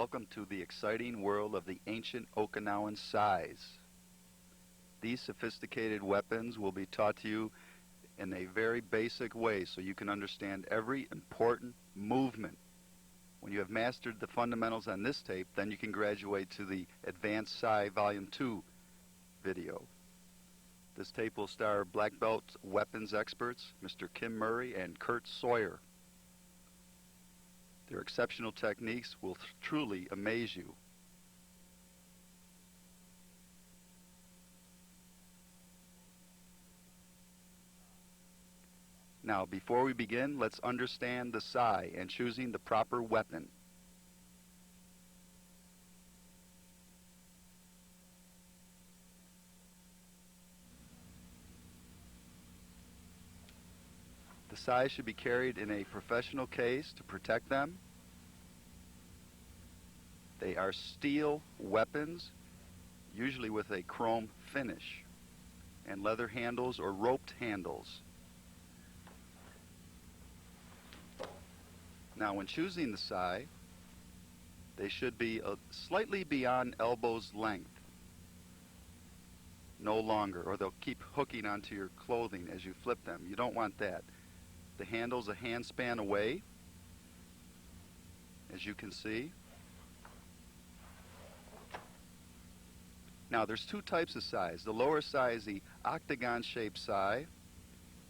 Welcome to the exciting world of the ancient Okinawan sais. These sophisticated weapons will be taught to you in a very basic way so you can understand every important movement. When you have mastered the fundamentals on this tape, then you can graduate to the Advanced Sai Volume 2 video. This tape will star black belt weapons experts, Mr. Kim Murray and Curt Sawyer. Their exceptional techniques will truly amaze you. Now, before we begin, let's understand the sai and choosing the proper weapon. The sai should be carried in a professional case to protect them. They are steel weapons, usually with a chrome finish, and leather handles or roped handles. Now, when choosing the sai, they should be slightly beyond elbow's length, no longer, or they'll keep hooking onto your clothing as you flip them. You don't want that. The handle's a hand span away, as you can see. Now, there's two types of sais. The lower sai is the octagon-shaped sai,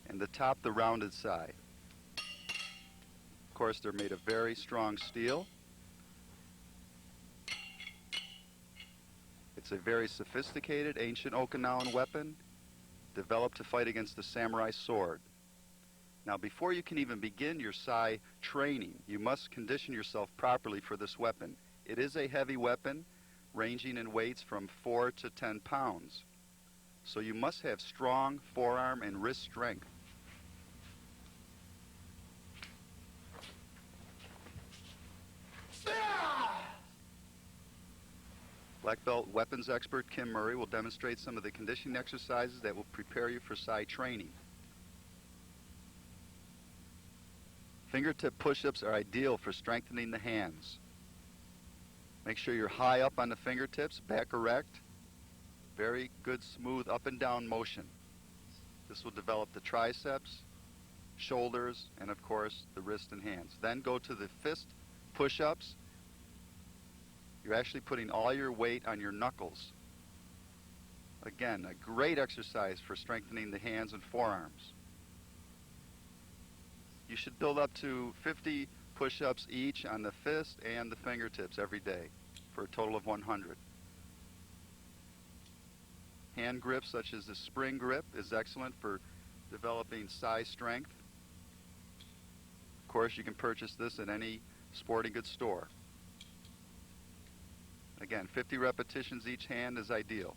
and the top, the rounded sai. Of course, they're made of very strong steel. It's a very sophisticated ancient Okinawan weapon developed to fight against the samurai sword. Now, before you can even begin your sai training, you must condition yourself properly for this weapon. It is a heavy weapon, ranging in weights from 4 to 10 pounds. So you must have strong forearm and wrist strength. Black belt weapons expert Kim Murray will demonstrate some of the conditioning exercises that will prepare you for sai training. Fingertip push-ups are ideal for strengthening the hands. Make sure you're high up on the fingertips, back erect. Very good, smooth up and down motion. This will develop the triceps, shoulders, and of course the wrist and hands. Then go to the fist push-ups. You're actually putting all your weight on your knuckles. Again, a great exercise for strengthening the hands and forearms. You should build up to 50 push-ups each on the fist and the fingertips every day for a total of 100. Hand grip, such as the spring grip, is excellent for developing sai strength. Of course, you can purchase this at any sporting goods store. Again, 50 repetitions each hand is ideal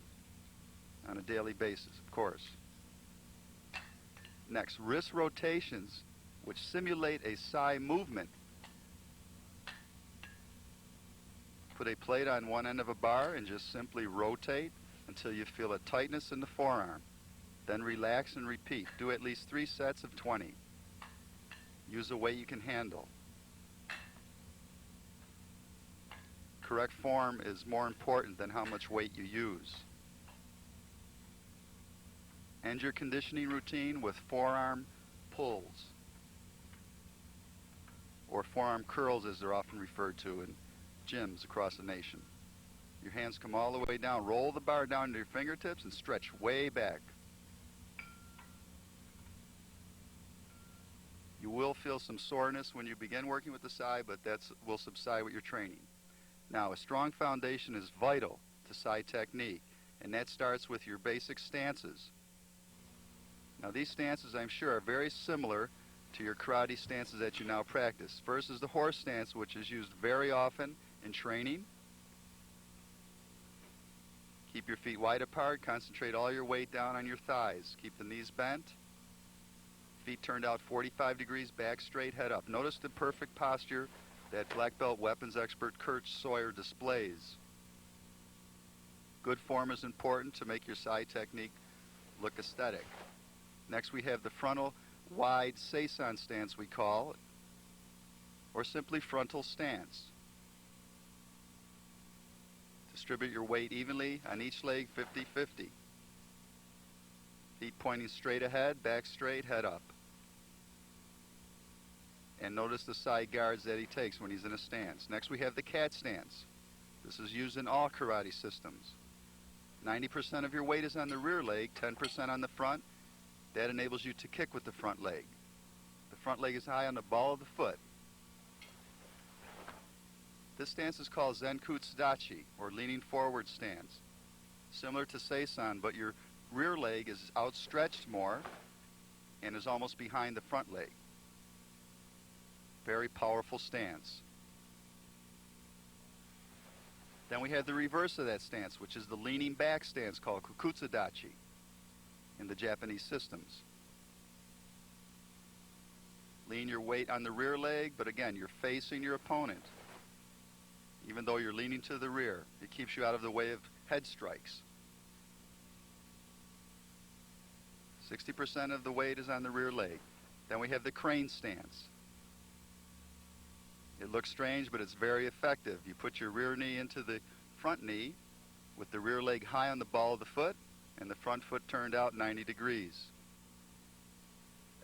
on a daily basis, of course. Next, wrist rotations, which simulate a sai movement. Put a plate on one end of a bar and just simply rotate until you feel a tightness in the forearm. Then relax and repeat. Do at least 3 sets of 20. Use a weight you can handle. Correct form is more important than how much weight you use. End your conditioning routine with forearm pulls, or forearm curls as they're often referred to in gyms across the nation. Your hands come all the way down. Roll the bar down to your fingertips and stretch way back. You will feel some soreness when you begin working with the sai, but that will subside with your training. Now, a strong foundation is vital to sai technique, and that starts with your basic stances. Now, these stances, I'm sure, are very similar to your karate stances that you now practice. First is the horse stance, which is used very often in training. Keep your feet wide apart. Concentrate all your weight down on your thighs. Keep the knees bent. Feet turned out 45 degrees, back straight, head up. Notice the perfect posture that black belt weapons expert Curt Sawyer displays. Good form is important to make your sai technique look aesthetic. Next, we have the frontal wide seison stance, we call it, or simply frontal stance. Distribute your weight evenly on each leg, 50-50. Feet pointing straight ahead, back straight, head up. And notice the side guards that he takes when he's in a stance. Next we have the cat stance. This is used in all karate systems. 90% of your weight is on the rear leg, 10% on the front. That enables you to kick with the front leg. The front leg is high on the ball of the foot. This stance is called Zenkutsudachi, or leaning forward stance. Similar to Seisan, but your rear leg is outstretched more and is almost behind the front leg. Very powerful stance. Then we have the reverse of that stance, which is the leaning back stance called Kukutsudachi in the Japanese systems. Lean your weight on the rear leg, but again, you're facing your opponent. Even though you're leaning to the rear, it keeps you out of the way of head strikes. 60% of the weight is on the rear leg. Then we have the crane stance. It looks strange, but it's very effective. You put your rear knee into the front knee with the rear leg high on the ball of the foot and the front foot turned out 90 degrees.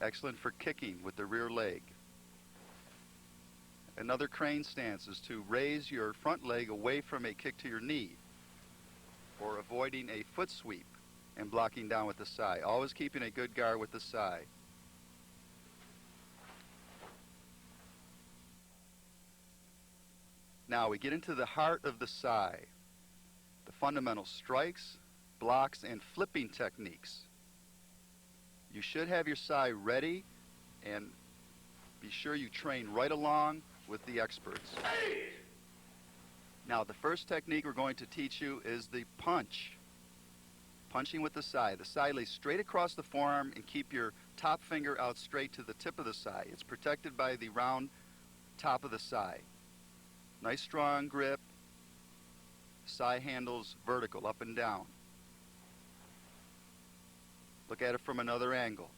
Excellent for kicking with the rear leg. Another crane stance is to raise your front leg away from a kick to your knee, or avoiding a foot sweep and blocking down with the sai. Always keeping a good guard with the sai. Now we get into the heart of the sai, the fundamental strikes, blocks, and flipping techniques. You should have your sai ready and be sure you train right along with the experts. Now the first technique we're going to teach you is the punch. Punching with the sai. The sai lays straight across the forearm and keep your top finger out straight to the tip of the sai. It's protected by the round top of the sai. Nice strong grip. Sai handles vertical, up and down. Look at it from another angle.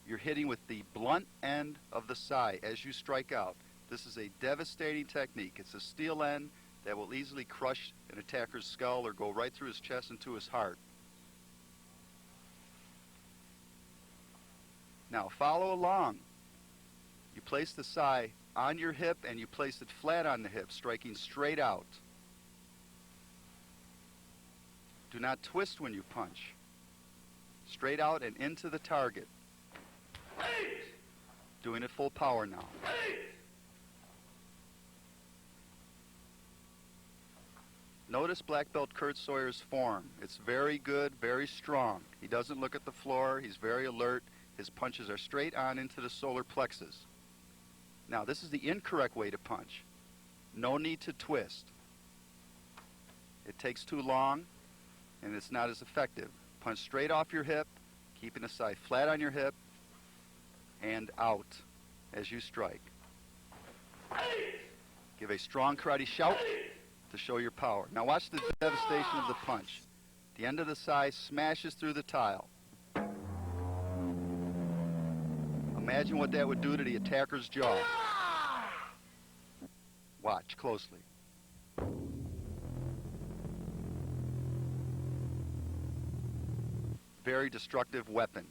You're hitting with the blunt end of the sai as you strike out. This is a devastating technique. It's a steel end that will easily crush an attacker's skull or go right through his chest into his heart. Now follow along. You place the sai on your hip and you place it flat on the hip, striking straight out. Do not twist when you punch. Straight out and into the target. Doing it full power now. Notice black belt Kurt Sawyer's form. It's very good, very strong. He doesn't look at the floor. He's very alert. His punches are straight on into the solar plexus. Now, this is the incorrect way to punch. No need to twist. It takes too long, and it's not as effective. Punch straight off your hip, keeping the sai flat on your hip, and out as you strike. Give a strong karate shout to show your power. Now watch the devastation of the punch. The end of the sai smashes through the tile. Imagine what that would do to the attacker's jaw. Watch closely. Very destructive weapon.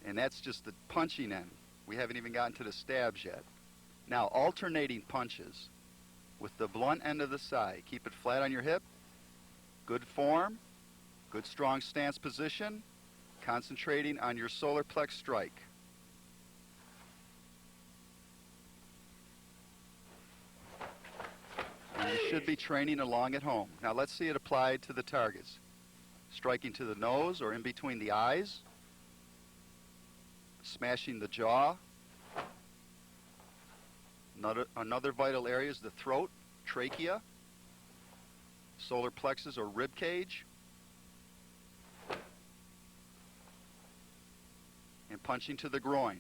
And that's just the punching end. We haven't even gotten to the stabs yet. Now, alternating punches with the blunt end of the sai. Keep it flat on your hip. Good form. Good strong stance position. Concentrating on your solar plex strike. And you should be training along at home. Now let's see it applied to the targets. Striking to the nose or in between the eyes. Smashing the jaw. Another vital area is the throat, trachea, solar plexus or rib cage. And punching to the groin.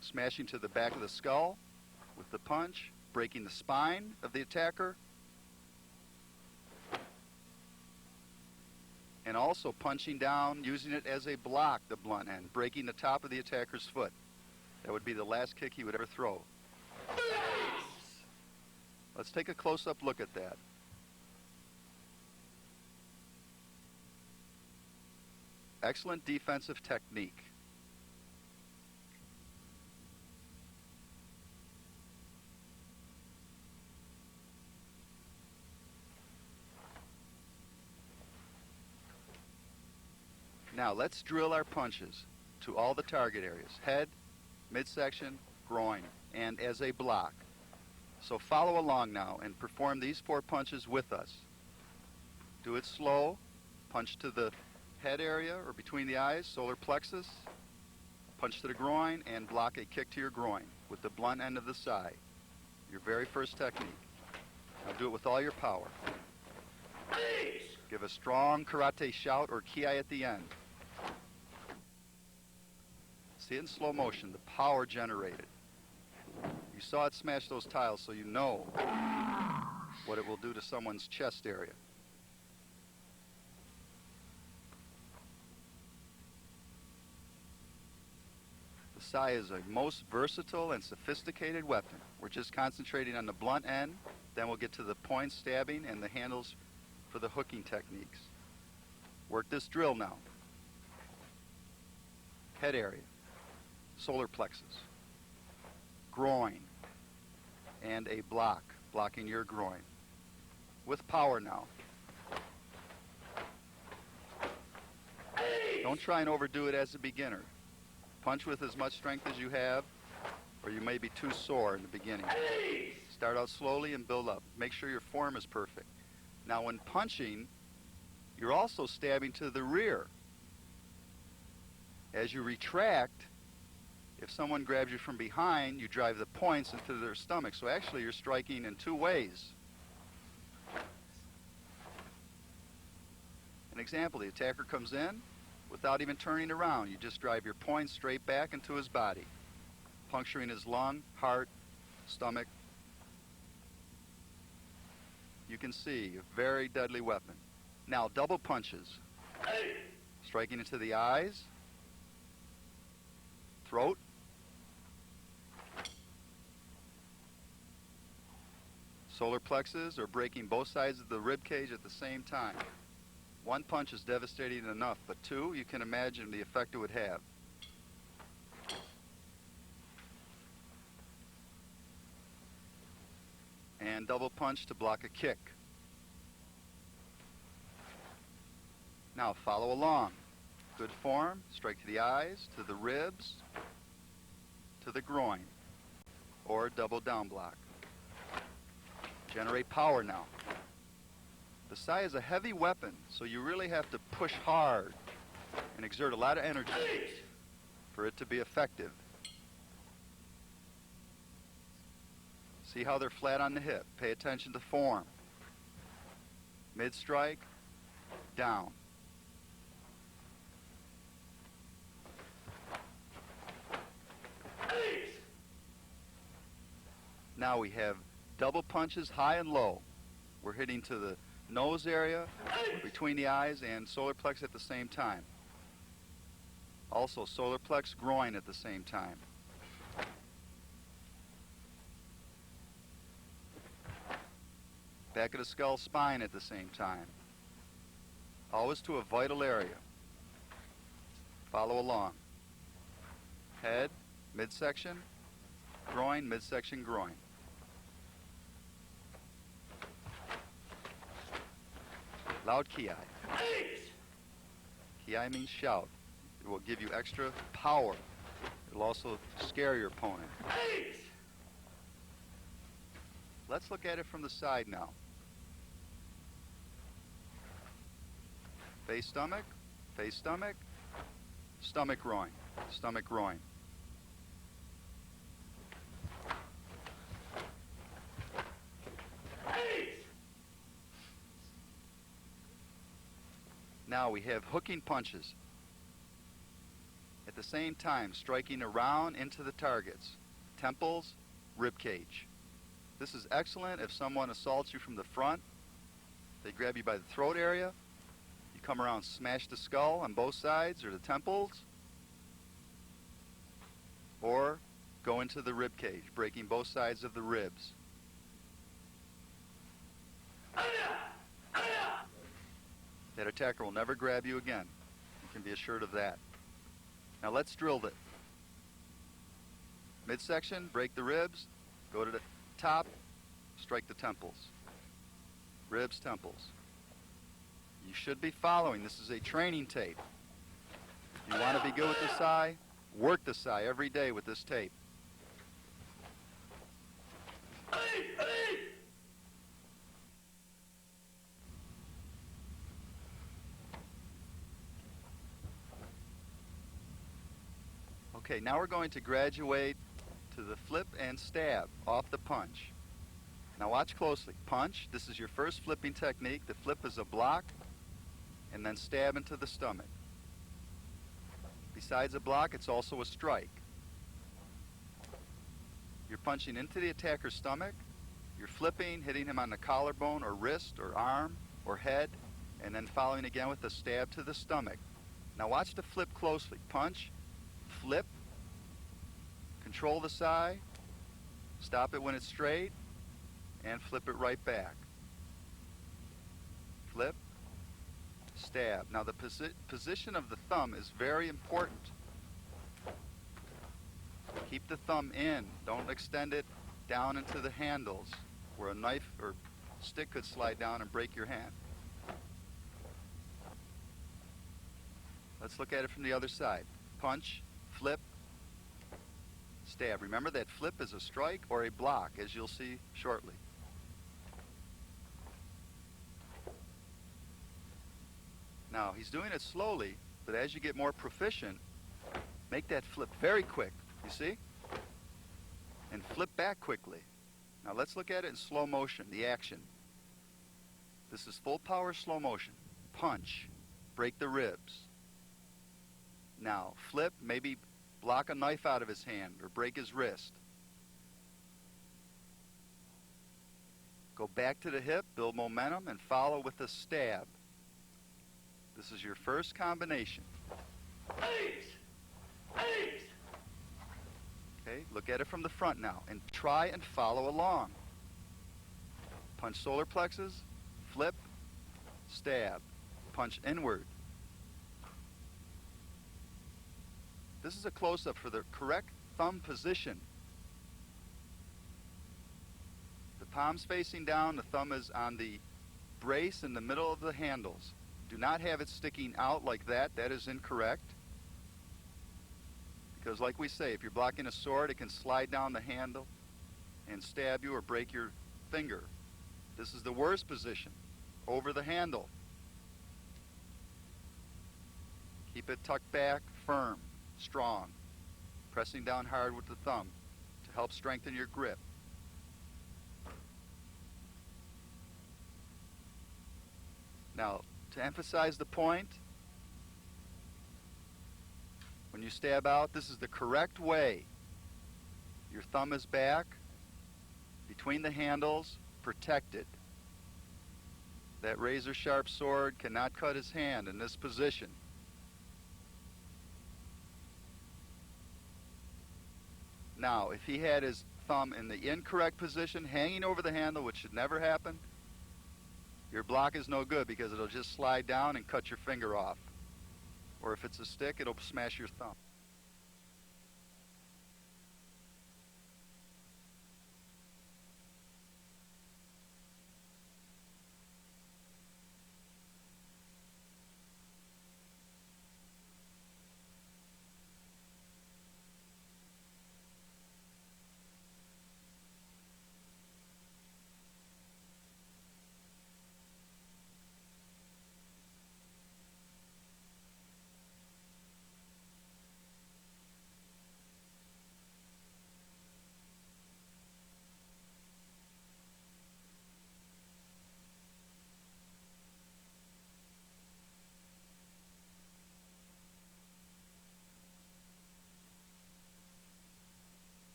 Smashing to the back of the skull with the punch, breaking the spine of the attacker, and also punching down, using it as a block, the blunt end, breaking the top of the attacker's foot. That would be the last kick he would ever throw. Let's take a close-up look at that. Excellent defensive technique. Now let's drill our punches to all the target areas: head, midsection, groin, and as a block. So follow along now and perform these 4 punches with us. Do it slow. Punch to the head area or between the eyes, solar plexus. Punch to the groin and block a kick to your groin with the blunt end of the sai. Your very first technique. Now do it with all your power. Give a strong karate shout or ki at the end. See it in slow motion, the power generated. You saw it smash those tiles, so you know what it will do to someone's chest area. The sai is a most versatile and sophisticated weapon. We're just concentrating on the blunt end, then we'll get to the point stabbing and the handles for the hooking techniques. Work this drill now. Head area, solar plexus, groin, and a block, blocking your groin. With power now. Don't try and overdo it as a beginner. Punch with as much strength as you have, or you may be too sore in the beginning. Start out slowly and build up. Make sure your form is perfect. Now when punching, you're also stabbing to the rear. As you retract, if someone grabs you from behind, you drive the points into their stomach. So actually you're striking in 2 ways. An example, the attacker comes in without even turning around. You just drive your points straight back into his body, puncturing his lung, heart, stomach. You can see a very deadly weapon. Now double punches. Striking into the eyes, throat, solar plexus, or breaking both sides of the rib cage at the same time. 1 punch is devastating enough, but 2, you can imagine the effect it would have. And double punch to block a kick. Now follow along. Good form, strike to the eyes, to the ribs, to the groin, or double down block. Generate power now. The sai is a heavy weapon, so you really have to push hard and exert a lot of energy for it to be effective. See how they're flat on the hip. Pay attention to form. Mid-strike, down. Now we have double punches high and low. We're hitting to the nose area, between the eyes, and solar plex at the same time. Also solar plex, groin at the same time. Back of the skull, spine at the same time. Always to a vital area. Follow along. Head, midsection, groin, midsection, groin. Loud ki. Ki means shout. It will give you extra power. It will also scare your opponent. Let's look at it from the side now. Face stomach, stomach groin, stomach groin. Now we have hooking punches. At the same time, striking around into the targets. Temples, rib cage. This is excellent if someone assaults you from the front. They grab you by the throat area. You come around, smash the skull on both sides or the temples. Or go into the rib cage, breaking both sides of the ribs. That attacker will never grab you again. You can be assured of that. Now let's drill it. Midsection, break the ribs, go to the top, strike the temples. Ribs, temples. You should be following. This is a training tape. If you want to be good with the sai, work the sai every day with this tape. Okay, now we're going to graduate to the flip and stab off the punch. Now watch closely. Punch, this is your first flipping technique. The flip is a block, and then stab into the stomach. Besides a block, it's also a strike. You're punching into the attacker's stomach, you're flipping, hitting him on the collarbone or wrist or arm or head, and then following again with a stab to the stomach. Now watch the flip closely. Punch, flip, control the sai, stop it when it's straight, and flip it right back. Flip, stab. Now the position of the thumb is very important. Keep the thumb in. Don't extend it down into the handles where a knife or stick could slide down and break your hand. Let's look at it from the other side. Punch, flip, stab. Remember that flip is a strike or a block, as you'll see shortly. Now, he's doing it slowly, but as you get more proficient, make that flip very quick, you see? And flip back quickly. Now let's look at it in slow motion, the action. This is full power slow motion. Punch, break the ribs. Now, flip, maybe block a knife out of his hand or break his wrist. Go back to the hip, build momentum, and follow with a stab. This is your first combination. Okay, look at it from the front now and try and follow along. Punch solar plexus, flip, stab, punch inward. This is a close-up for the correct thumb position. The palm's facing down, the thumb is on the brace in the middle of the handles. Do not have it sticking out like that. That is incorrect. Because like we say, if you're blocking a sword, it can slide down the handle and stab you or break your finger. This is the worst position, over the handle. Keep it tucked back, firm, strong, pressing down hard with the thumb to help strengthen your grip. Now, to emphasize the point, when you stab out, this is the correct way. Your thumb is back, between the handles, protected. That razor-sharp sword cannot cut his hand in this position. Now, if he had his thumb in the incorrect position, hanging over the handle, which should never happen, your block is no good because it'll just slide down and cut your finger off. Or if it's a stick, it'll smash your thumb.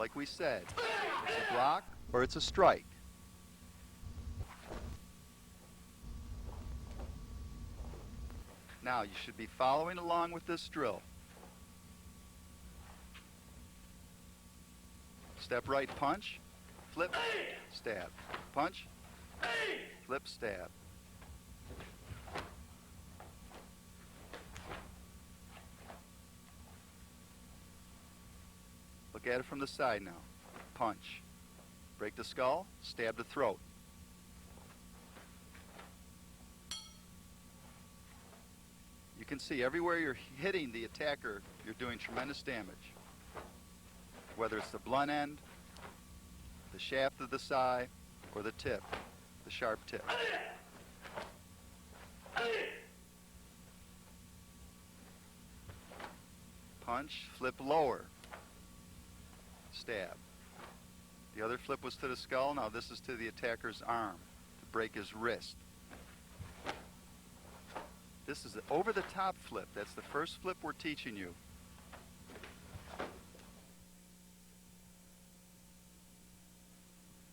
like we said. It's a block or it's a strike. Now you should be following along with this drill. Step right, punch, flip, stab. Punch, flip, stab. Look at it from the side now. Punch. Break the skull, stab the throat. You can see everywhere you're hitting the attacker, you're doing tremendous damage. Whether it's the blunt end, the shaft of the sai, or the tip, the sharp tip. Punch, flip lower, stab. The other flip was to the skull, now this is to the attacker's arm, to break his wrist. This is the over-the-top flip. That's the first flip we're teaching you.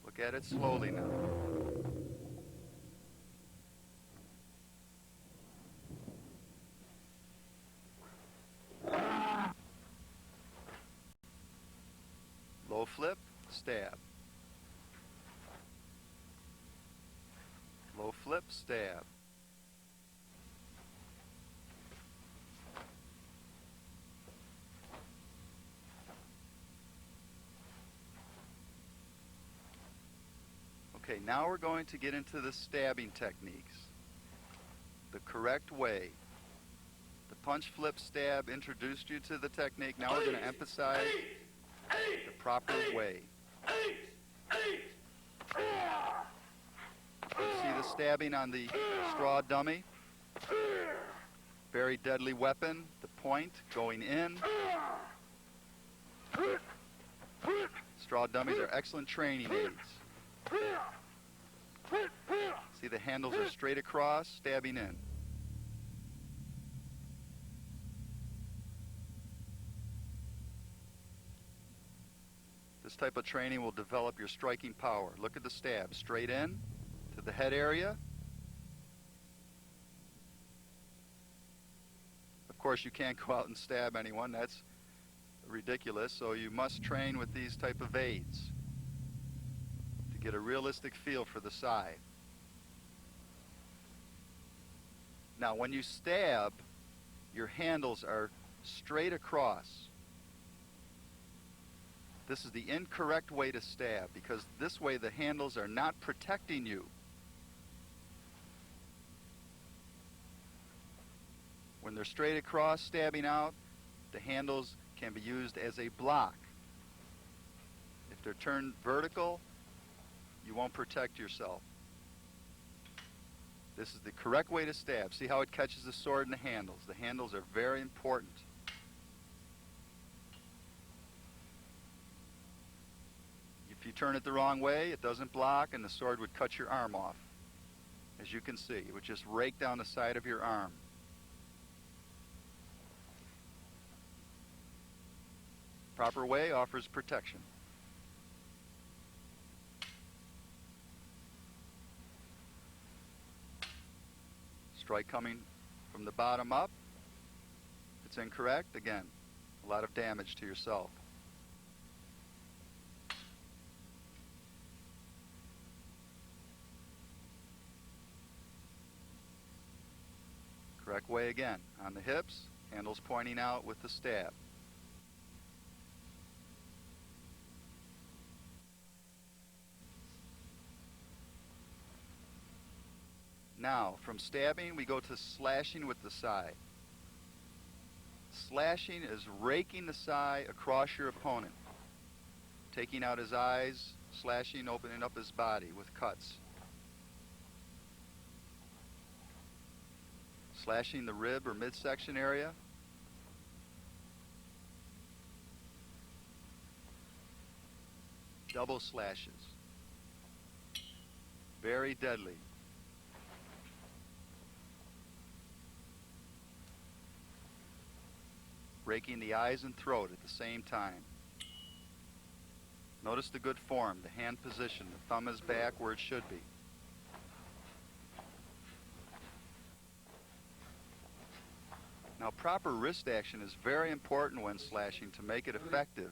Look at it slowly now. Low flip, stab. Low flip, stab. Okay, now we're going to get into the stabbing techniques. The correct way. The punch, flip, stab introduced you to the technique. Now we're going to emphasize the proper way. You see the stabbing on the straw dummy? Very deadly weapon. The point going in. Straw dummies are excellent training aids. See, the handles are straight across, stabbing in. This type of training will develop your striking power. Look at the stab, straight in to the head area. Of course, you can't go out and stab anyone. That's ridiculous. So you must train with these type of aids to get a realistic feel for the sai. Now, when you stab, your handles are straight across. This is the incorrect way to stab, because this way the handles are not protecting you. When they're straight across, stabbing out, the handles can be used as a block. If they're turned vertical, you won't protect yourself. This is the correct way to stab. See how it catches the sword in the handles. The handles are very important. If you turn it the wrong way, it doesn't block and the sword would cut your arm off. As you can see, it would just rake down the side of your arm. Proper way offers protection. Strike coming from the bottom up. If it's incorrect, again, a lot of damage to yourself. Correct way again, on the hips, handles pointing out with the stab. Now, from stabbing, we go to slashing with the sai. Slashing is raking the sai across your opponent, taking out his eyes, slashing, opening up his body with cuts. Slashing the rib or midsection area. Double slashes. Very deadly. Raking the eyes and throat at the same time. Notice the good form, the hand position. The thumb is back where it should be. Now, proper wrist action is very important when slashing to make it effective,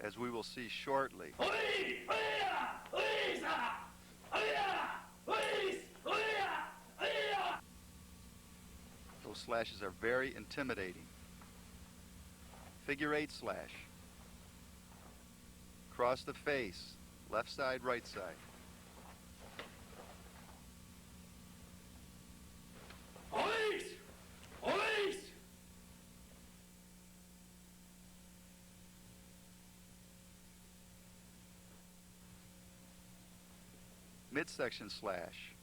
as we will see shortly. Those slashes are very intimidating. Figure 8 slash. Across the face, left side, right side. Midsection slash.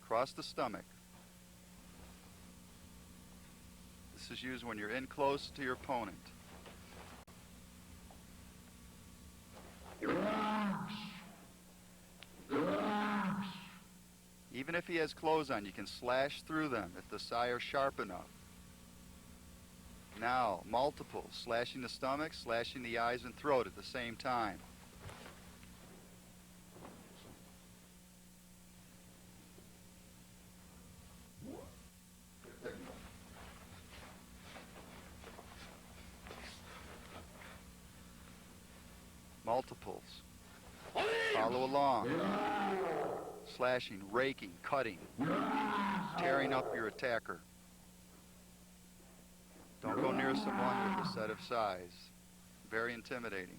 Across the stomach. This is used when you're in close to your opponent. Even if he has clothes on, you can slash through them if the sawyer is sharp enough. Now, multiple, slashing the stomach, slashing the eyes and throat at the same time. Multiples. Follow along. Slashing, raking, cutting, tearing up your attacker. Don't go near someone with a set of size. Very intimidating.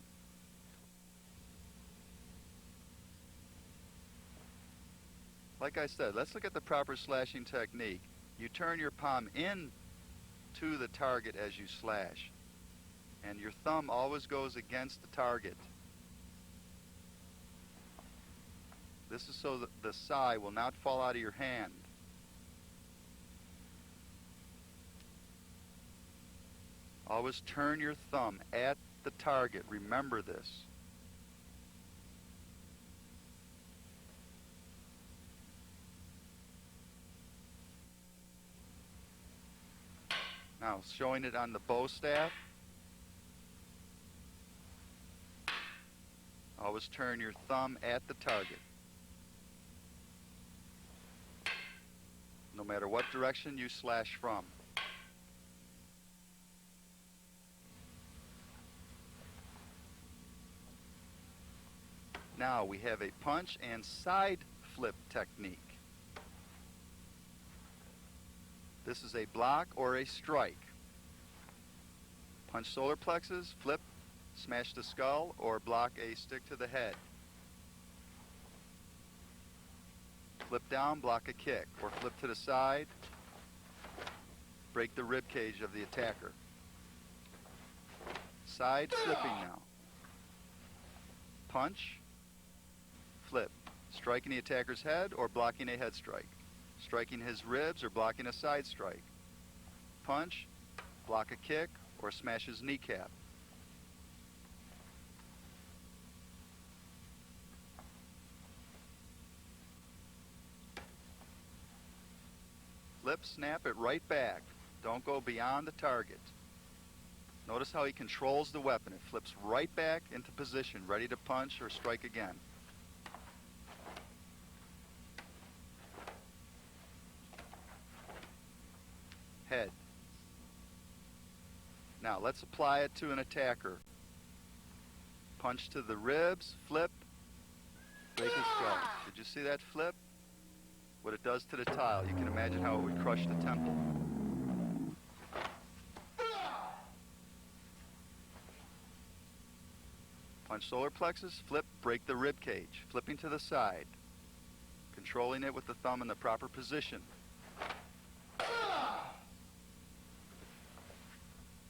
Like I said, let's look at the proper slashing technique. You turn your palm in to the target as you slash, and your thumb always goes against the target. This is so that the sai will not fall out of your hand. Always turn your thumb at the target. Remember this. Now, showing it on the bow staff. Always turn your thumb at the target. No matter what direction you slash from. Now we have a punch and side flip technique. This is a block or a strike. Punch solar plexus, flip, smash the skull, or block a stick to the head. Flip down, block a kick, or flip to the side, break the rib cage of the attacker. Side flipping now. Punch, flip, striking the attacker's head or blocking a head strike. Striking his ribs or blocking a side strike. Punch, block a kick, or smash his kneecap. Flip, snap it right back. Don't go beyond the target. Notice how he controls the weapon. It flips right back into position, ready to punch or strike again. Head. Now let's apply it to an attacker. Punch to the ribs, flip, break his skull. Did you see that flip? What it does to the tile. You can imagine how it would crush the temple. Punch solar plexus, flip, break the rib cage, flipping to the side, controlling it with the thumb in the proper position.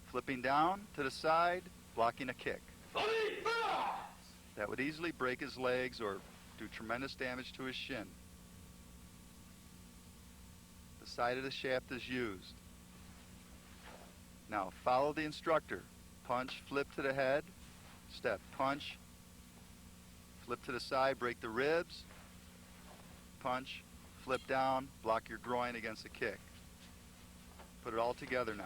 Flipping down to the side, blocking a kick. That would easily break his legs or do tremendous damage to his shin. The side of the shaft is used. Now follow the instructor. Punch, flip to the head, step, punch, flip to the side, break the ribs, punch, flip down, block your groin against the kick. Put it all together now.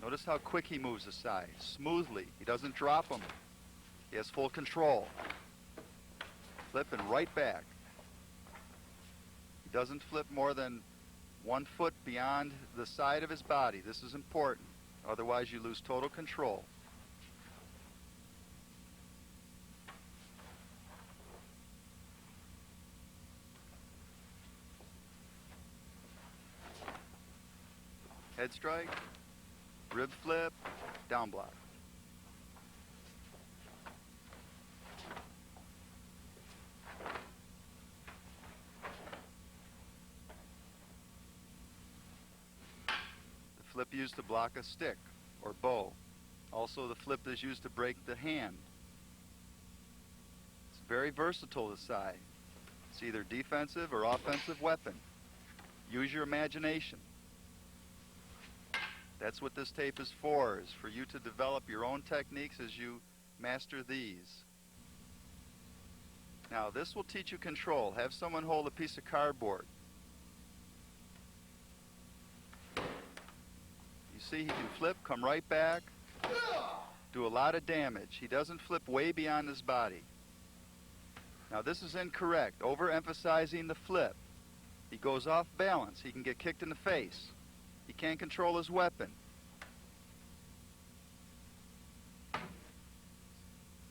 Notice how quick he moves aside, smoothly. He doesn't drop them. He has full control. Flip and right back. He doesn't flip more than 1 foot beyond the side of his body. This is important. Otherwise, you lose total control. Head strike, rib flip, down block. The flip used to block a stick or bow. Also, the flip is used to break the hand. It's very versatile, the sai. It's either defensive or offensive weapon. Use your imagination. That's what this tape is for you to develop your own techniques as you master these. Now, this will teach you control. Have someone hold a piece of cardboard. You see, he can flip, come right back, do a lot of damage. He doesn't flip way beyond his body. Now, this is incorrect, overemphasizing the flip. He goes off balance. He can get kicked in the face. He can't control his weapon.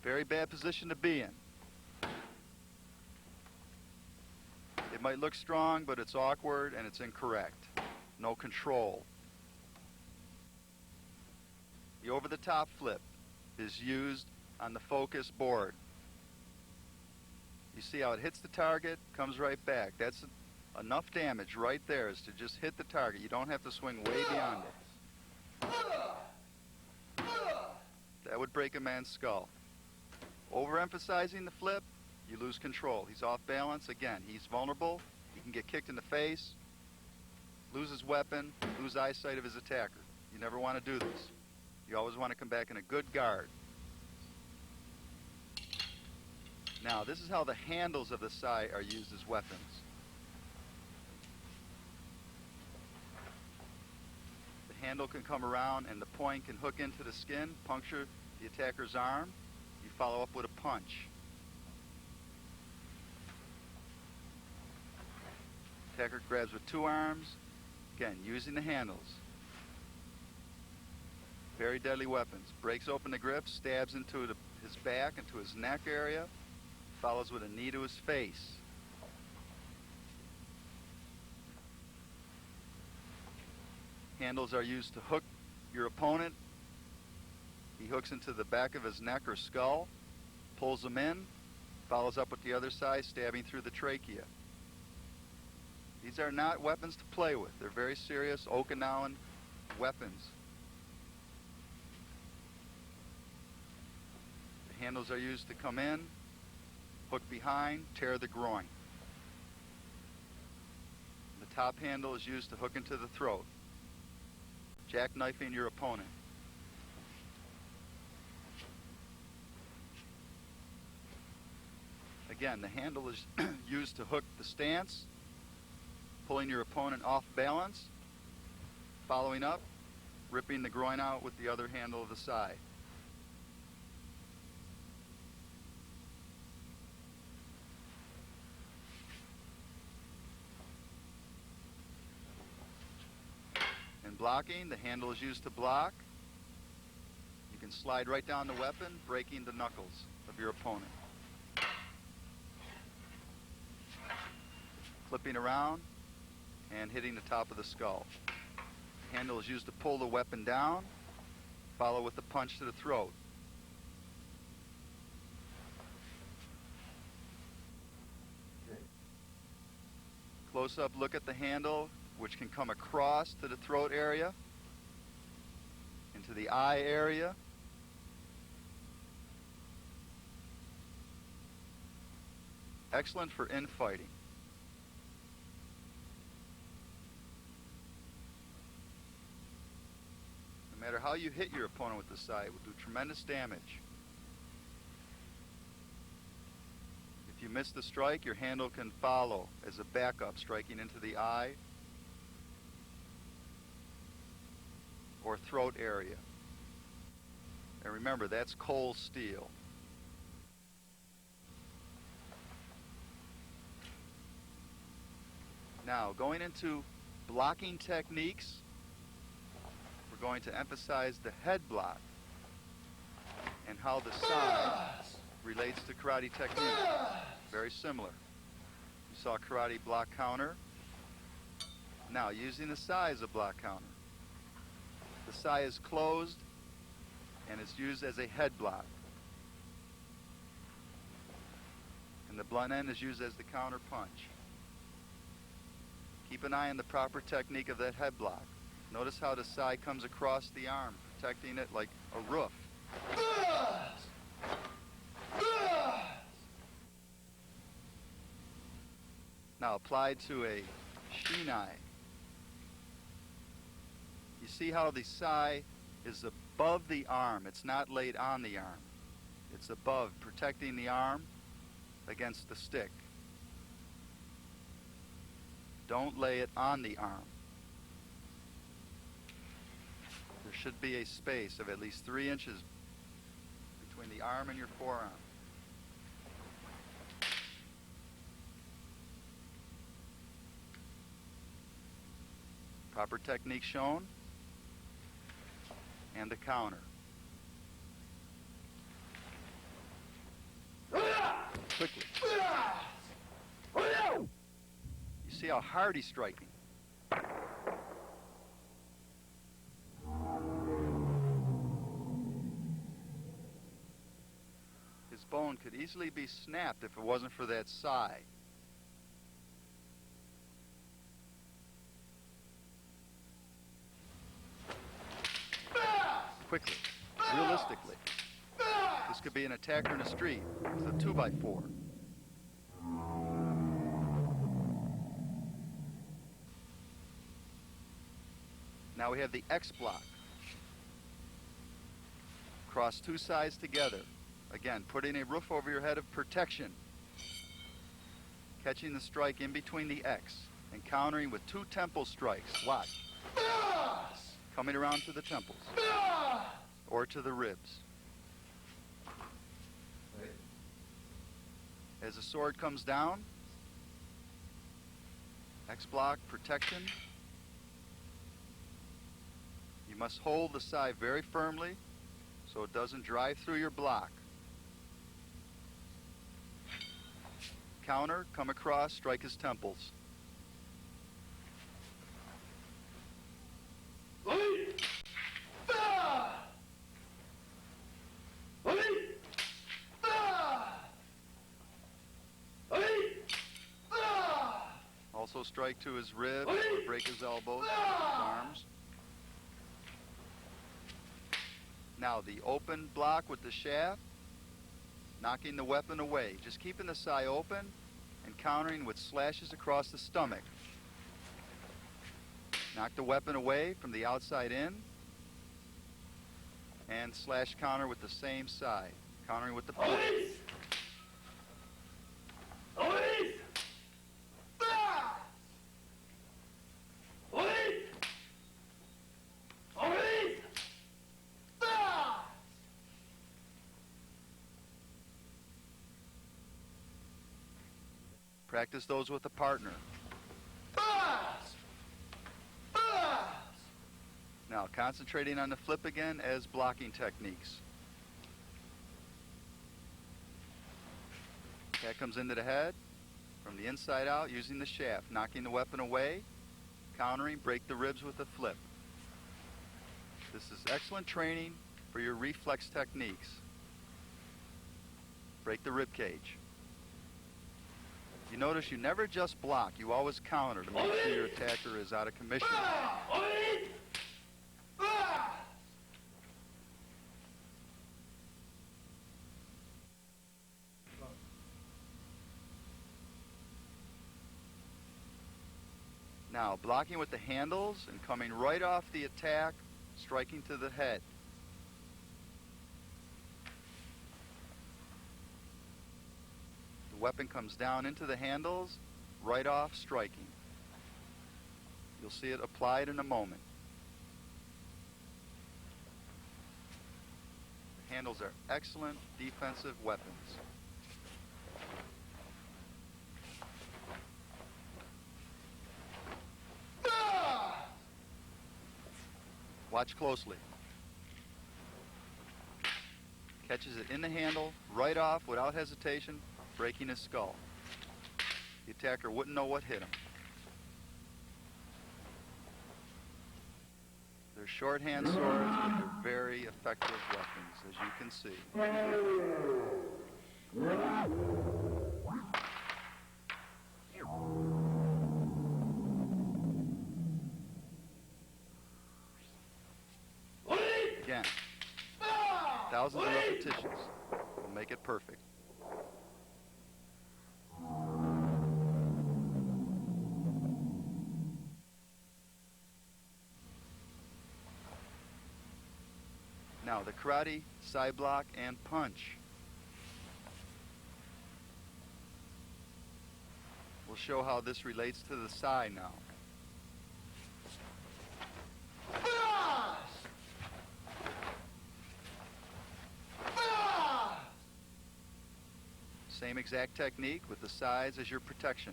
Very bad position to be in. It might look strong, but it's awkward and it's incorrect. No control. The over-the-top flip is used on the focus board. You see how it hits the target, comes right back. That's enough damage right there is to just hit the target. You don't have to swing way beyond it. That would break a man's skull. Overemphasizing the flip, you lose control. He's off balance. Again, he's vulnerable. He can get kicked in the face, lose his weapon, lose eyesight of his attacker. You never want to do this. You always want to come back in a good guard. Now, this is how the handles of the sai are used as weapons. The handle can come around and the point can hook into the skin, puncture the attacker's arm. You follow up with a punch. Attacker grabs with 2 arms, again, using the handles. Very deadly weapons. Breaks open the grip, stabs into his back, into his neck area, follows with a knee to his face. Handles are used to hook your opponent. He hooks into the back of his neck or skull, pulls him in, follows up with the other side, stabbing through the trachea. These are not weapons to play with. They're very serious Okinawan weapons. The handles are used to come in, hook behind, tear the groin. The top handle is used to hook into the throat, jackknifing your opponent. Again, the handle is used to hook the stance, pulling your opponent off balance, following up, ripping the groin out with the other handle of the sai. In blocking, the handle is used to block. You can slide right down the weapon, breaking the knuckles of your opponent. Flipping around and hitting the top of the skull. The handle is used to pull the weapon down, follow with a punch to the throat. Close-up look at the handle, which can come across to the throat area, into the eye area. Excellent for infighting. No matter how you hit your opponent with the sai, it will do tremendous damage. If you miss the strike, your handle can follow as a backup, striking into the eye or or throat area. And remember, that's cold steel. Now, going into blocking techniques, we're going to emphasize the head block and how the size relates to karate technique. Very similar. You saw karate block counter. Now, using the sai as a block counter. The sai is closed and is used as a head block. And the blunt end is used as the counter punch. Keep an eye on the proper technique of that head block. Notice how the sai comes across the arm, protecting it like a roof. Now applied to a shinai. You see how the sai is above the arm. It's not laid on the arm. It's above, protecting the arm against the stick. Don't lay it on the arm. There should be a space of at least 3 inches between the arm and your forearm. Proper technique shown. And the counter. Quickly. You see how hard he's striking. His bone could easily be snapped if it wasn't for that sai. Quickly, realistically. This could be an attacker in the street with a 2x4. Now we have the X block. Cross 2 sides together. Again, putting a roof over your head of protection. Catching the strike in between the X and countering with 2 temple strikes. Watch. Coming around to the temples or to the ribs. As the sword comes down, X block, protection. You must hold the sai very firmly so it doesn't drive through your block. Counter, come across, strike his temples. Also strike to his ribs or break his elbows, his arms. Now the open block with the shaft, knocking the weapon away. Just keeping the sai open and countering with slashes across the stomach. Knock the weapon away from the outside in and slash counter with the same sai, countering with the point. Practice those with a partner. Now, concentrating on the flip again as blocking techniques. That comes into the head from the inside out using the shaft, knocking the weapon away, countering, break the ribs with a flip. This is excellent training for your reflex techniques. Break the rib cage. You notice you never just block, you always counter to make sure your attacker is out of commission. Now, blocking with the handles and coming right off the attack, striking to the head. The weapon comes down into the handles, right off, striking. You'll see it applied in a moment. handles are excellent defensive weapons. Watch closely. Catches it in the handle, right off, without hesitation, breaking his skull. The attacker wouldn't know what hit him. They're shorthand swords, but they're very effective weapons, as you can see. Again, thousands of repetitions will make it perfect. Now the karate, side block, and punch. We'll show how this relates to the sai now. Same exact technique with the sides as your protection.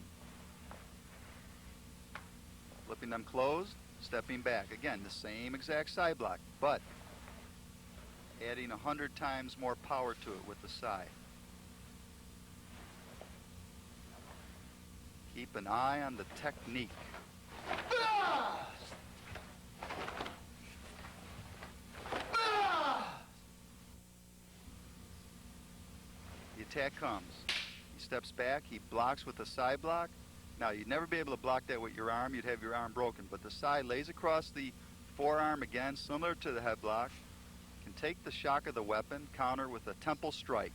Flipping them closed, stepping back. Again, the same exact side block, but adding 100 times more power to it with the side. Keep an eye on the technique. The attack comes. He steps back, he blocks with the side block. Now, you'd never be able to block that with your arm, you'd have your arm broken, but the side lays across the forearm again, similar to the head block. Can take the shock of the weapon, counter with a temple strike.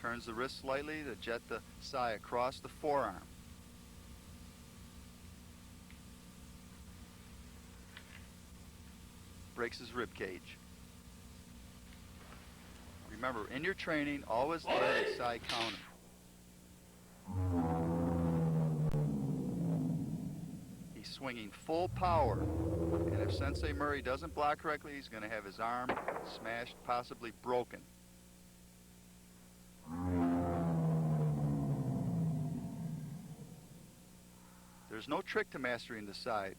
Turns the wrist slightly to jet the sai across the forearm. Breaks his rib cage. Remember, in your training, always add a sai counter. He's swinging full power, and if Sensei Murray doesn't block correctly, he's going to have his arm smashed, possibly broken. There's no trick to mastering the side,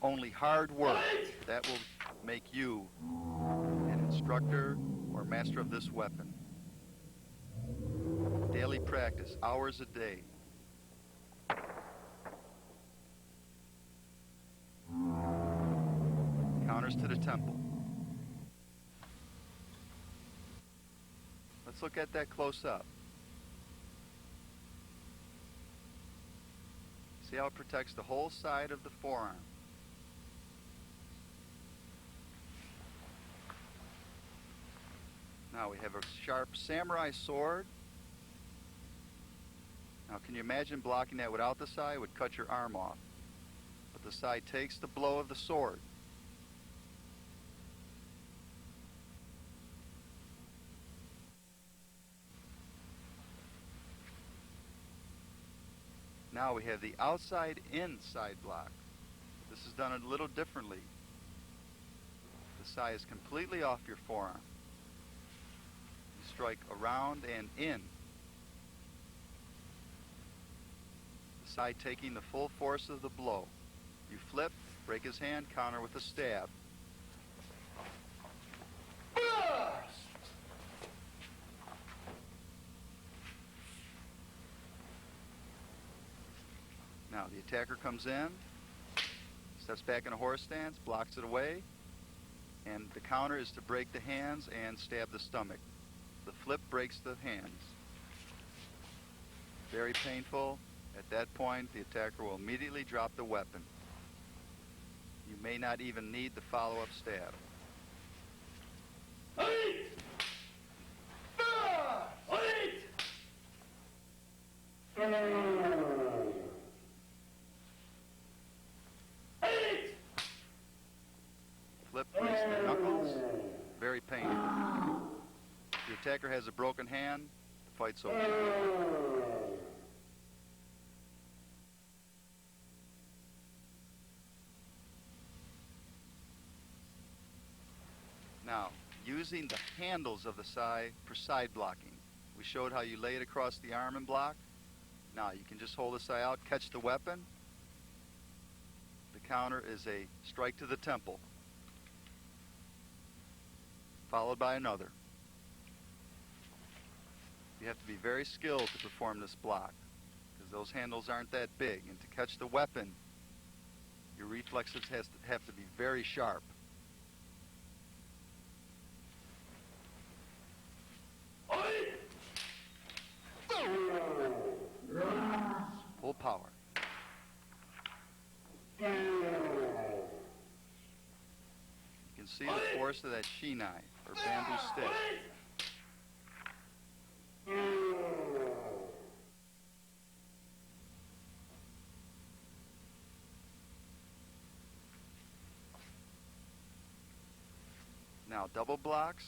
only hard work. That will make you an instructor or master of this weapon. Daily practice, hours a day. Counters to the temple. Let's look at that close up. See how it protects the whole side of the forearm. Now we have a sharp samurai sword. Now can you imagine blocking that without the sai? It would cut your arm off. But the sai takes the blow of the sword. Now we have the outside-in side block. This is done a little differently. The sai is completely off your forearm. You strike around and in. The sai taking the full force of the blow. You flip, break his hand, counter with a stab. Now the attacker comes in, steps back in a horse stance, blocks it away, and the counter is to break the hands and stab the stomach. The flip breaks the hands. Very painful. At that point, the attacker will immediately drop the weapon. You may not even need the follow-up stab. Flip breaks the knuckles. Very painful. If the attacker has a broken hand, the fight's over. Now, using the handles of the sai for side blocking. We showed how you lay it across the arm and block. Now, you can just hold the sai out, catch the weapon. The counter is a strike to the temple, followed by another. You have to be very skilled to perform this block, because those handles aren't that big. And to catch the weapon, your reflexes have to be very sharp. Full power. You can see the force of that shinai, or bamboo stick. Now, double blocks,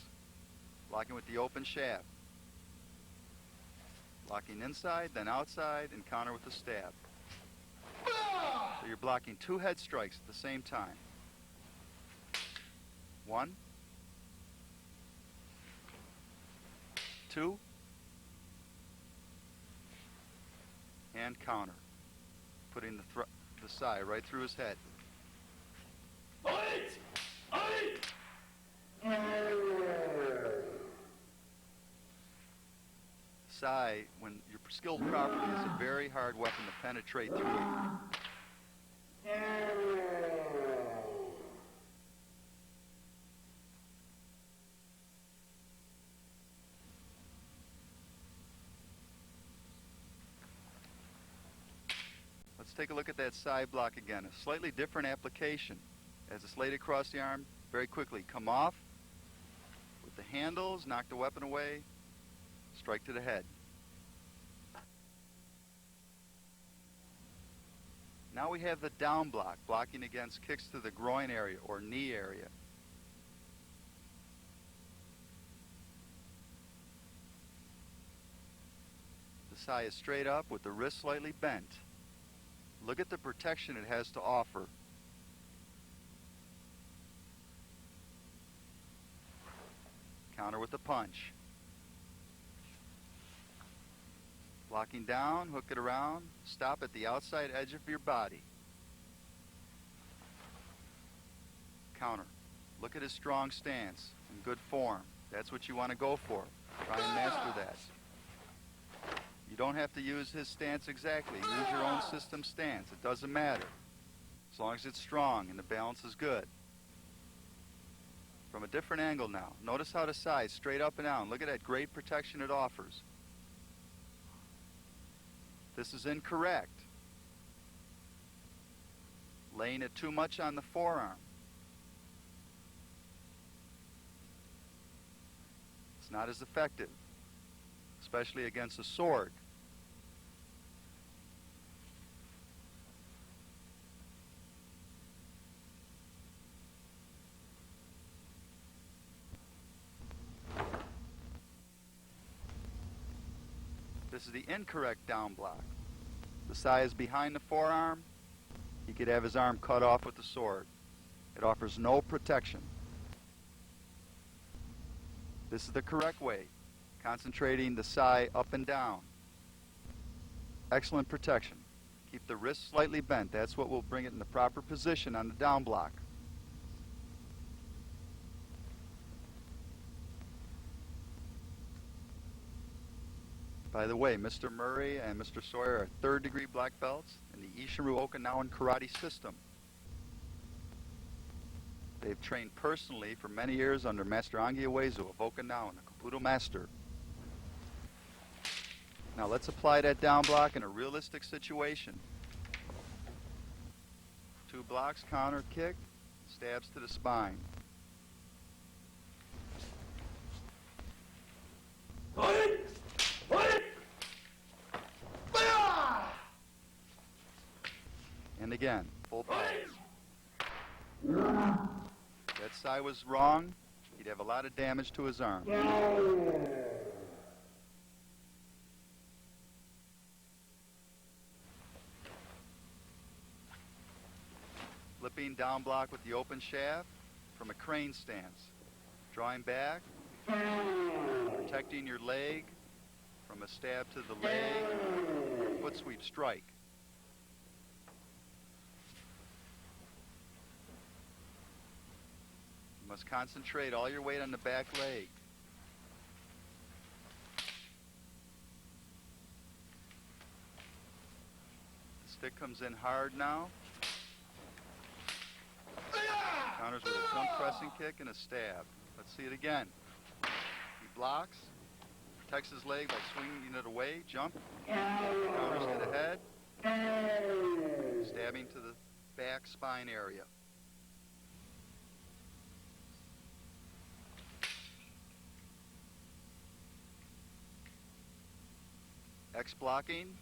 blocking with the open shaft. Blocking inside, then outside, and counter with the stab. So you're blocking two head strikes at the same time. 1, 2, and counter, putting the sai right through his head. Sai, when you're skilled properly, is a very hard weapon to penetrate through. Let's take a look at that sai block again. A slightly different application. As it's laid across the arm, very quickly come off with the handles, knock the weapon away, strike to the head. Now we have the down block, blocking against kicks to the groin area or knee area. The sai is straight up with the wrist slightly bent. Look at the protection it has to offer. Counter with a punch. Blocking down, hook it around, stop at the outside edge of your body. Counter. Look at his strong stance and good form. That's what you want to go for. Try and master that. You don't have to use his stance exactly. Use your own system stance. It doesn't matter, as long as it's strong and the balance is good. From a different angle now. Notice how the sai is straight up and down. Look at that great protection it offers. This is incorrect. Laying it too much on the forearm. It's not as effective, especially against a sword. This is the incorrect down block. The sai is behind the forearm. He could have his arm cut off with the sword. It offers no protection. This is the correct way, concentrating the sai up and down. Excellent protection. Keep the wrist slightly bent. That's what will bring it in the proper position on the down block. By the way, Mr. Murray and Mr. Sawyer are third-degree black belts in the Ishiru Okinawan karate system. They've trained personally for many years under Master Angi Uezu of Okinawa, a Kabuto master. Now let's apply that down block in a realistic situation. 2 blocks, counter, kick, stabs to the spine. And again, full power. That sai was wrong. He'd have a lot of damage to his arm. Flipping down block with the open shaft from a crane stance. Drawing back, protecting your leg from a stab to the leg, foot sweep, strike. You must concentrate all your weight on the back leg. The stick comes in hard now. Counters with a jump pressing kick and a stab. Let's see it again. He blocks, protects his leg by swinging it away, jump, counters get ahead, stabbing to the back spine area. X blocking.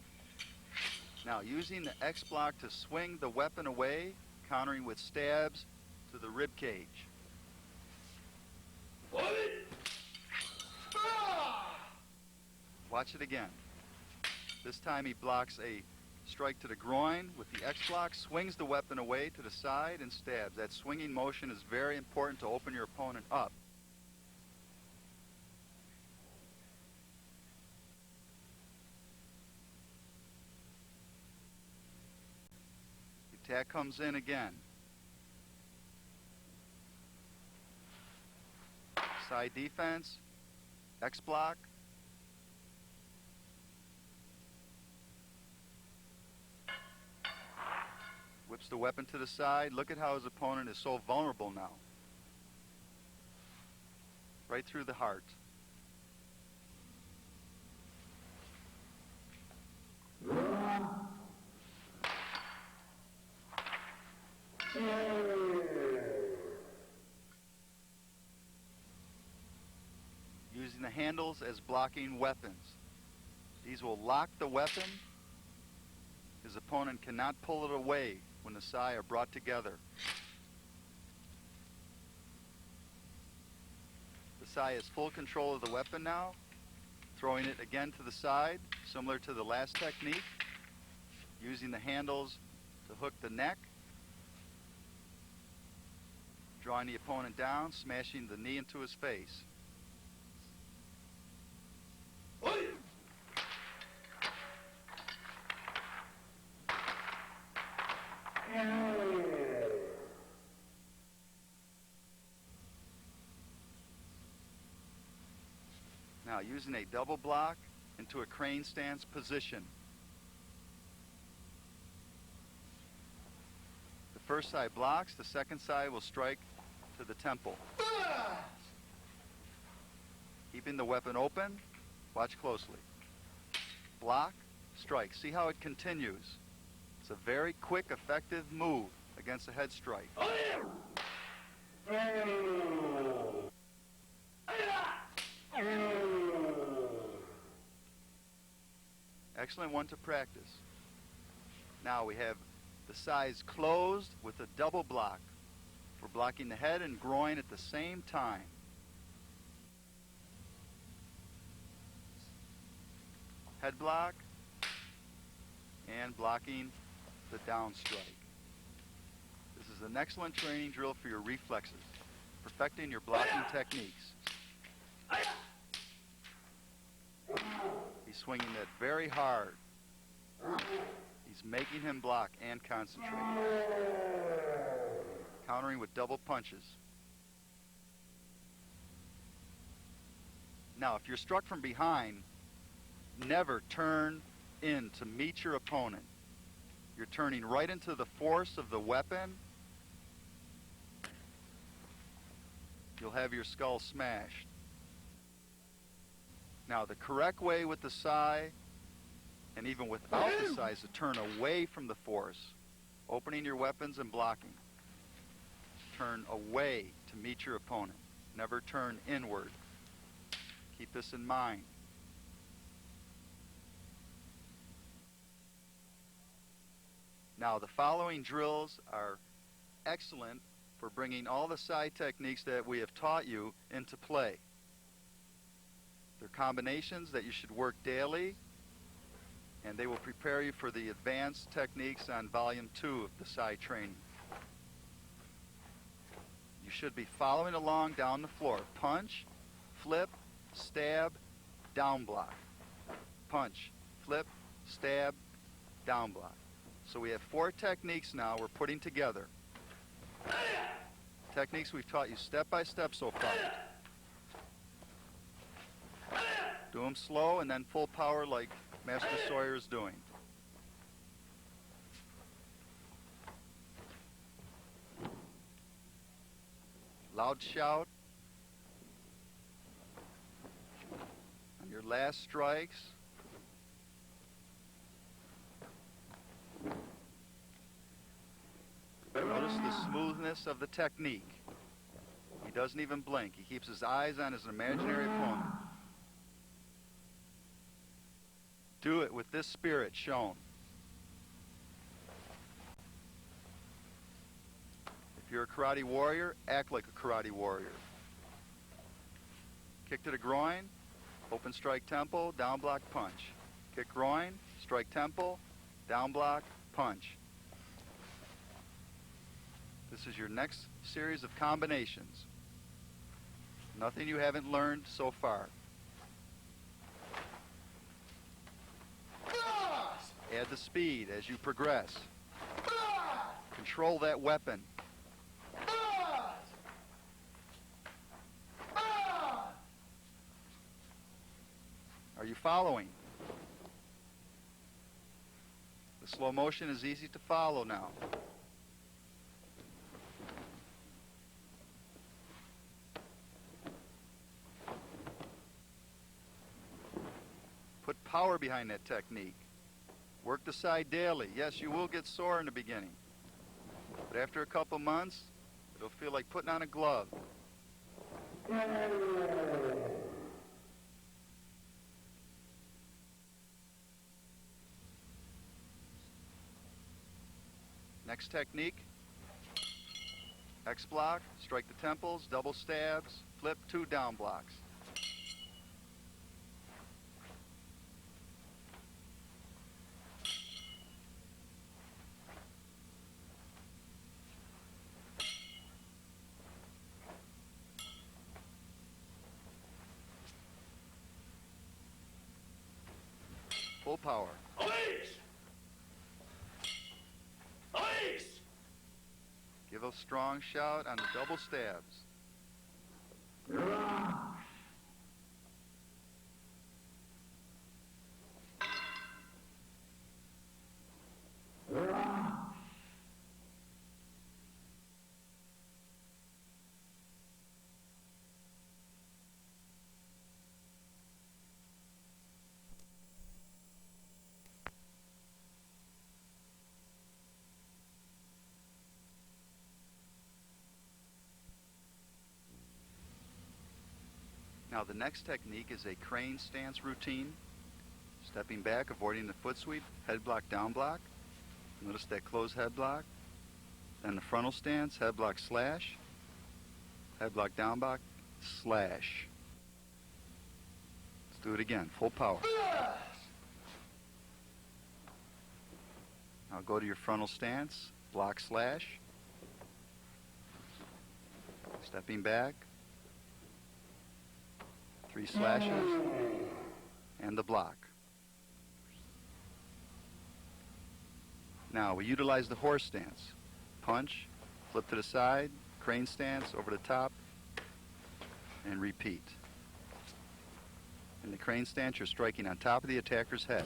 Now using the X block to swing the weapon away, countering with stabs to the rib cage. Watch it again. This time he blocks a strike to the groin with the X block, swings the weapon away to the side and stabs. That swinging motion is very important to open your opponent up. The attack comes in again. Side defense, X block. Whips the weapon to the side. Look at how his opponent is so vulnerable now. Right through the heart. Using the handles as blocking weapons. These will lock the weapon. His opponent cannot pull it away when the sai are brought together. The sai has full control of the weapon now, throwing it again to the side, similar to the last technique, using the handles to hook the neck, drawing the opponent down, smashing the knee into his face. Now using a double block into a crane stance position. The first side blocks, the second side will strike to the temple. Keeping the weapon open, watch closely. Block, strike. See how it continues. It's a very quick, effective move against a head strike. Excellent one to practice. Now we have the sides closed with a double block. We're blocking the head and groin at the same time. Head block and blocking the down strike. This is an excellent training drill for your reflexes, perfecting your blocking techniques. He's swinging that very hard. He's making him block and concentrate. Countering with double punches. Now, if you're struck from behind, never turn in to meet your opponent. You're turning right into the force of the weapon. You'll have your skull smashed. Now, the correct way with the sai, and even without the sai, is to turn away from the force, opening your weapons and blocking. Turn away to meet your opponent. Never turn inward. Keep this in mind. Now, the following drills are excellent for bringing all the sai techniques that we have taught you into play. They're combinations that you should work daily, and they will prepare you for the advanced techniques on Volume 2 of the sai training. You should be following along down the floor. Punch, flip, stab, down block. Punch, flip, stab, down block. So we have 4 techniques now we're putting together. Techniques we've taught you step by step so far. Do them slow and then full power like Master Sawyer is doing. Loud shout on your last strikes. Notice the smoothness of the technique. He doesn't even blink. He keeps his eyes on his imaginary opponent. Do it with this spirit shown. If you're a karate warrior, act like a karate warrior. Kick to the groin, open strike tempo, down block punch. Kick groin, strike tempo, down block, punch. This is your next series of combinations. Nothing you haven't learned so far. Add the speed as you progress. Control that weapon. Are you following? The slow motion is easy to follow now. Put power behind that technique. Work the side daily. Yes, you will get sore in the beginning, but after a couple months, it'll feel like putting on a glove. Next technique, X block, strike the temples, double stabs, flip 2 down blocks. Full power. Give a strong shout on the double stabs. Now the next technique is a crane stance routine. Stepping back, avoiding the foot sweep, head block, down block. Notice that closed head block. Then the frontal stance, head block slash, head block down block, slash. Let's do it again, full power. Now go to your frontal stance, block slash, stepping back, 3 slashes, and the block. Now we utilize the horse stance. Punch, flip to the side, crane stance, over the top, and repeat. In the crane stance, you're striking on top of the attacker's head.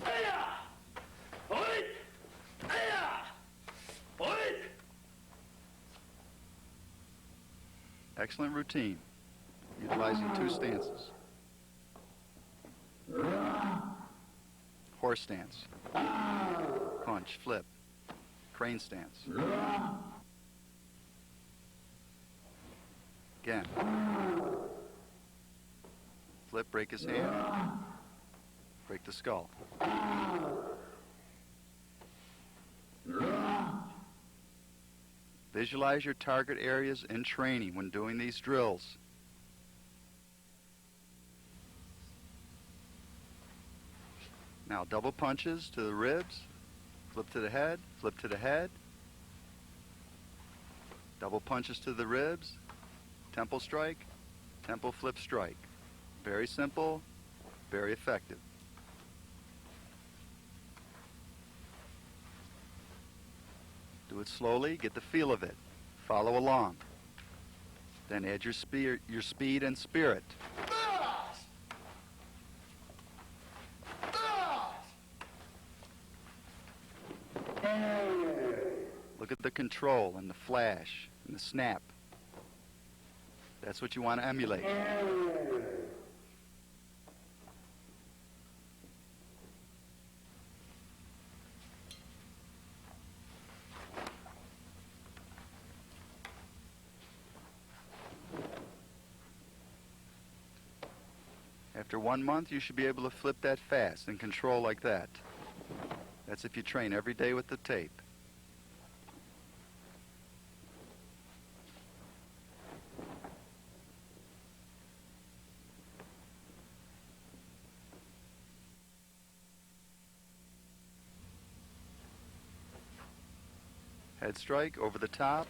Excellent routine, utilizing 2 stances. Horse stance, punch, flip, crane stance. Again. Flip, break his hand, break the skull. Visualize your target areas in training when doing these drills. Now double punches to the ribs, flip to the head, flip to the head. Double punches to the ribs, Temple strike, temple flip strike. Very simple, very effective. Do it slowly, get the feel of it. Follow along. Then add your speed and spirit. Look at the control and the flash and the snap. That's what you want to emulate. After 1 month, you should be able to flip that fast and control like that. That's if you train every day with the tape. Head strike over the top,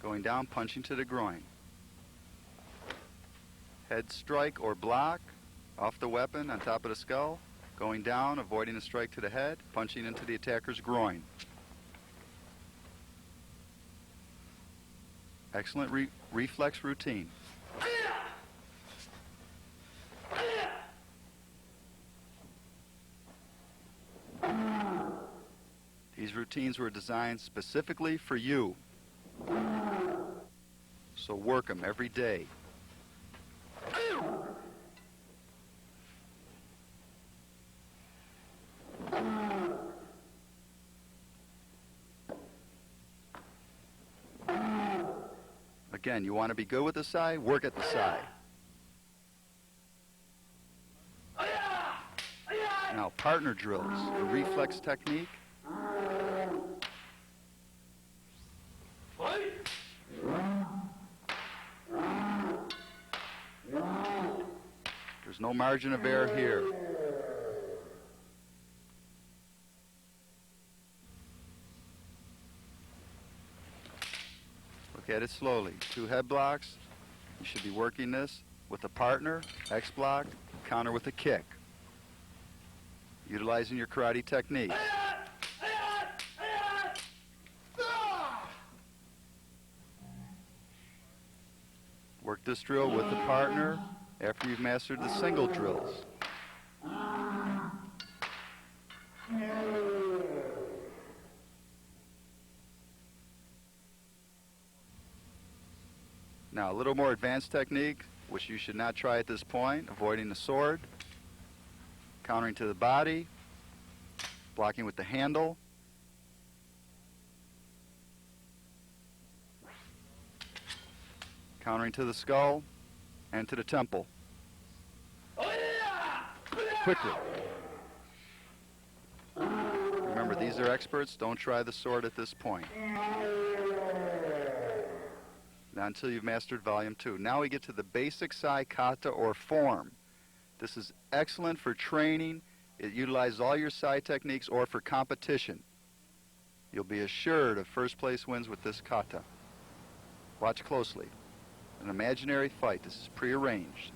going down, punching to the groin. Head strike or block off the weapon on top of the skull, going down, avoiding a strike to the head, punching into the attacker's groin. Excellent reflex routine. These routines were designed specifically for you. So work them every day. Again, you want to be good with the sai, work at the sai. Now, partner drills, a reflex technique. There's no margin of error here. Look at it slowly. 2 head blocks. You should be working this with a partner, X block, counter with a kick. Utilizing your karate technique. Work this drill with the partner after you've mastered the single drills. Now, a little more advanced technique, which you should not try at this point, avoiding the sword, countering to the body, blocking with the handle, countering to the skull and to the temple. Quickly. Remember, these are experts. Don't try the sword at this point. Not until you've mastered volume 2. Now we get to the basic sai kata or form. This is excellent for training. It utilizes all your sai techniques or for competition. You'll be assured of first place wins with this kata. Watch closely. An imaginary fight. This is prearranged.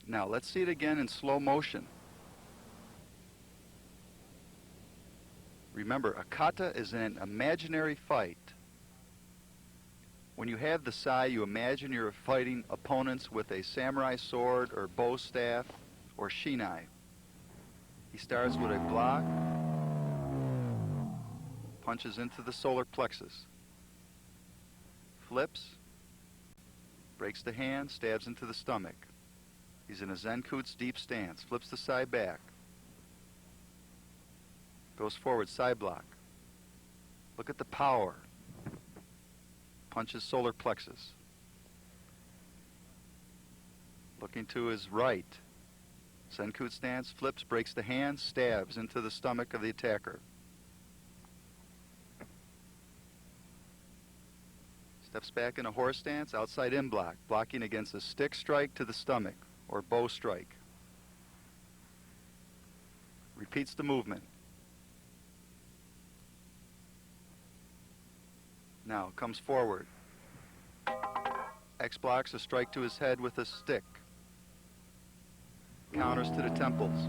Now, let's see it again in slow motion. Remember, a kata is an imaginary fight. When you have the sai, you imagine you're fighting opponents with a samurai sword or bow staff or shinai. He starts with a block, punches into the solar plexus, flips, breaks the hand, stabs into the stomach. He's in a Zen-Coots deep stance. Flips the side back. Goes forward, side block. Look at the power. Punches solar plexus. Looking to his right. Zen-Coots stance, flips, breaks the hand, stabs into the stomach of the attacker. Steps back in a horse stance, outside in block, blocking against a stick strike to the stomach, or bow strike. Repeats the movement. Now comes forward. X blocks a strike to his head with a stick. Counters to the temples.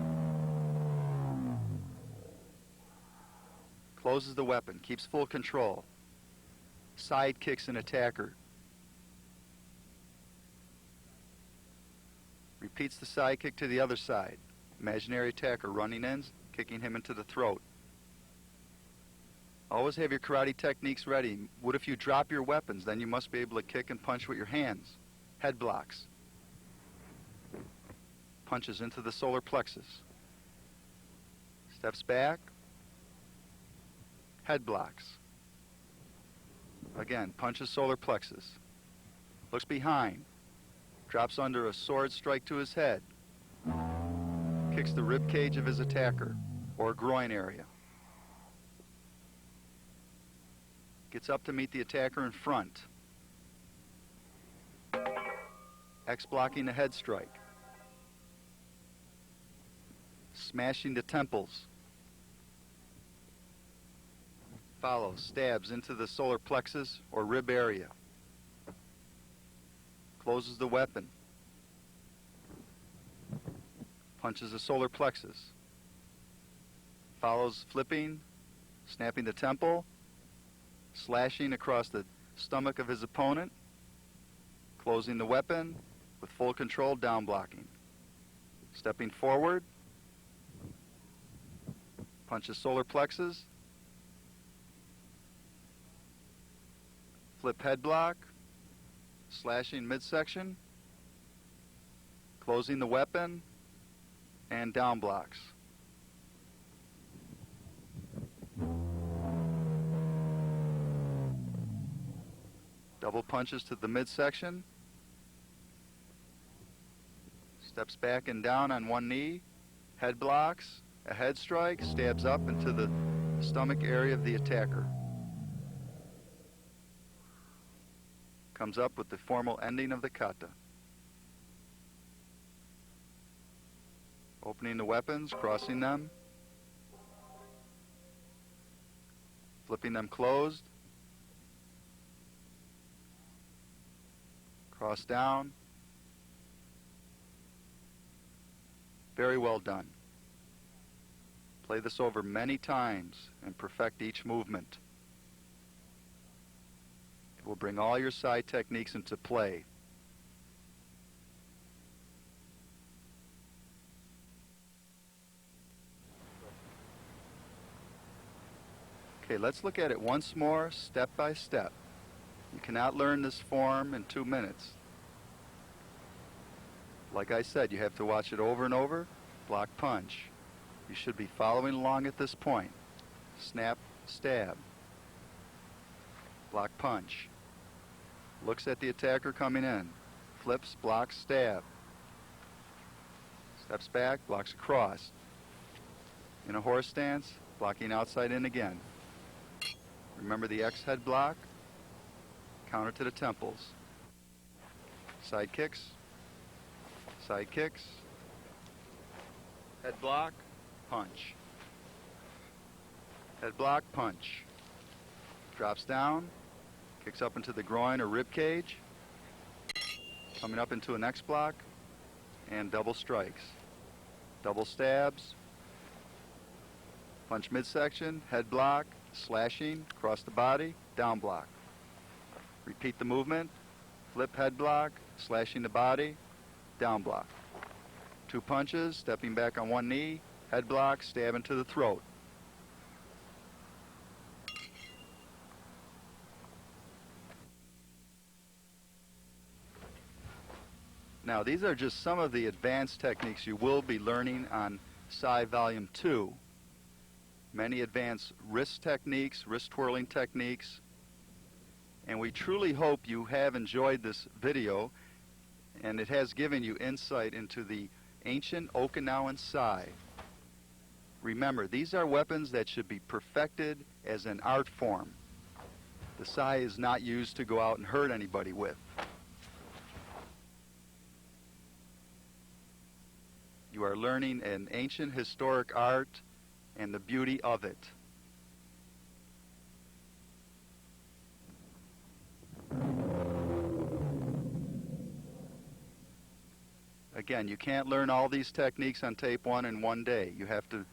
Closes the weapon, keeps full control. Side kicks an attacker. Repeats the side kick to the other side. Imaginary attacker running in, kicking him into the throat. Always have your karate techniques ready. What if you drop your weapons? Then you must be able to kick and punch with your hands. Head blocks. Punches into the solar plexus. Steps back. Head blocks. Again, punches solar plexus. Looks behind. Drops under a sword strike to his head. Kicks the rib cage of his attacker, or groin area. Gets up to meet the attacker in front. X blocking the head strike. Smashing the temples. Follows, stabs into the solar plexus or rib area. Closes the weapon. Punches the solar plexus. Follows, flipping, snapping the temple, slashing across the stomach of his opponent, closing the weapon with full control, down blocking. Stepping forward, punches solar plexus, flip head block, slashing midsection, closing the weapon, and down blocks. Double punches to the midsection, steps back and down on one knee, head blocks, a head strike, stabs up into the stomach area of the attacker. Comes up with the formal ending of the kata. Opening the weapons, crossing them, flipping them closed, cross down. Very well done. Play this over many times and perfect each movement. It will bring all your side techniques into play. Okay, let's look at it once more, step by step. You cannot learn this form in 2 minutes. Like I said, you have to watch it over and over. Block, punch. You should be following along at this point. Snap, stab. Block, punch. Looks at the attacker coming in. Flips, blocks, stab. Steps back, blocks across. In a horse stance, blocking outside in again. Remember the X head block. Counter to the temples. Side kicks. Side kicks. Head block, punch. Head block, punch. Drops down, kicks up into the groin or rib cage, coming up into an X block, and double strikes. Double stabs, punch midsection, head block, slashing, across the body, down block. Repeat the movement, flip head block, slashing the body, down block. 2 punches, stepping back on one knee, head block, stab into the throat. Now, these are just some of the advanced techniques you will be learning on Sai Volume 2. Many advanced wrist techniques, wrist twirling techniques, and we truly hope you have enjoyed this video and it has given you insight into the ancient Okinawan sai. Remember, these are weapons that should be perfected as an art form. The sai is not used to go out and hurt anybody with. You are learning an ancient historic art and the beauty of it. Again, you can't learn all these techniques on tape 1 in one day. You have to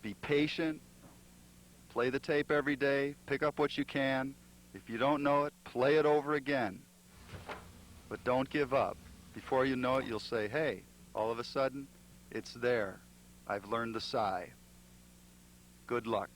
be patient, play the tape every day, pick up what you can. If you don't know it, play it over again. But don't give up. Before you know it, you'll say, hey, all of a sudden, it's there. I've learned the sai. Good luck.